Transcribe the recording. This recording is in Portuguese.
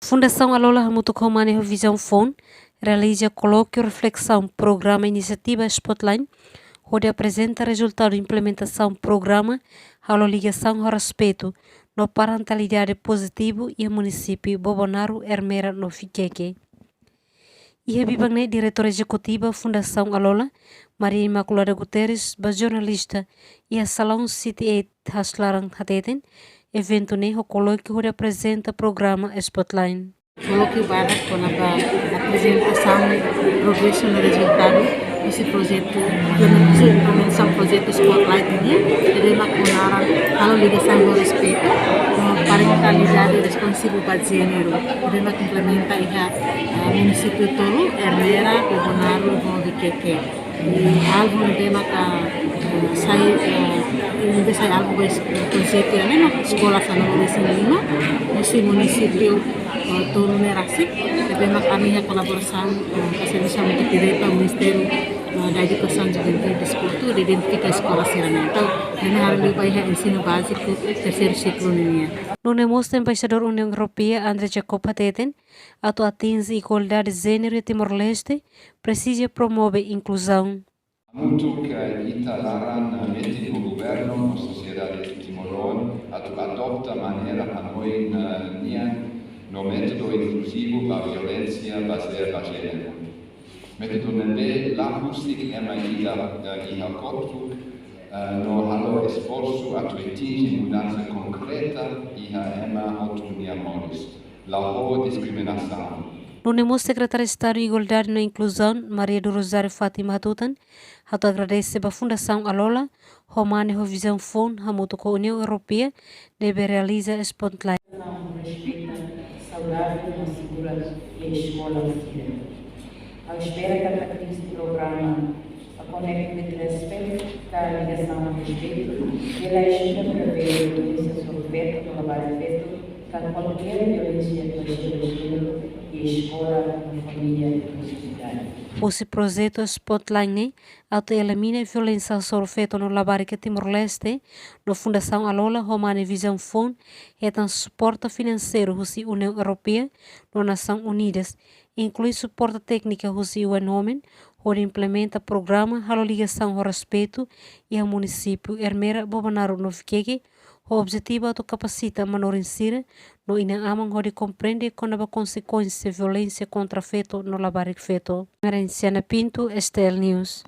Fundação Alola Hamutuco Manejo Visão Phone realiza colóquio reflexão programa iniciativa Spotline, onde apresenta resultado de implementação programa a ligação ao respeito no parentalidade positivo e município Bobonaro Hermera no Fiqueque. E a Bibangne, diretora executiva Fundação Alola, Maria Imaculada Guterres, jornalista e a Salão City 8 Haslaran Hateten, evento ne o colóquio onde apresenta programa Spotline. Colóquio barat com a apresentação progresso no resultado desse projeto, implementação do projeto Spotlight ini, terima kebenaran kalau ligação do respeito, parentalidade responsivo para gênero, terima implementa iha município tolo, Hermera, Bobonaro, Viqueque. Algo tema saya algo projeto ini sekolah sana boleh lima, musim município tolo Nerasik, tema kami ya kolaborasi serviço muito direto ao Ministério da Educação, Juventude e Desporto de identificar a escola Sirana. Então, ini harus lebih ensino básico terceiro ciclo ini. No mostra embaixador União Europeia André Jacob Hateten, ato atinge igualdade de gênero e Timor-Leste, precisa promover inclusão. Muito que ita laran meti o governo, a sociedade timoron, adopta maneira Hanoi no método inclusivo para violência baseada em gênero. Método nebe la husik ema iha kotruk no halo esforço a atingir mudança concreta iha ema autonomia moris. La discriminação. No nemo secretário de Estado de Igualdade e Inclusão, Maria do Rosário Fátima Hatutan, Hatu agradece a Fundação Alola, Romane Visão Phone, Hamuto com a União Europeia, deve realizar Spotlight. Respeita, saudável e segura e a escola cidadã. À espera que a crise do programa a conecte de respeito, a ligação ao respeito, ela ajuda a prever a violência sobre o feto, no trabalho feto, que qualquer violência do gênero e a escola, a família e a sociedade. Esse projeto Spotline auto-elimina a violência sobre o feto no Labarica Timor-Leste, no Fundação Alola Romane Visão Phone, e tem suporte financeiro da União Europeia, nas Nações Unidas, inclui suporte técnico da UN, onde implementa programa a ligação ao respeito e ao município Hermera Bobonaro no Fiqueque. O objetivo é capacitar a menor insira no inamang onde compreende quando a consequência de violência contra feto no labaric feto. Merenciana Pinto, Estel News.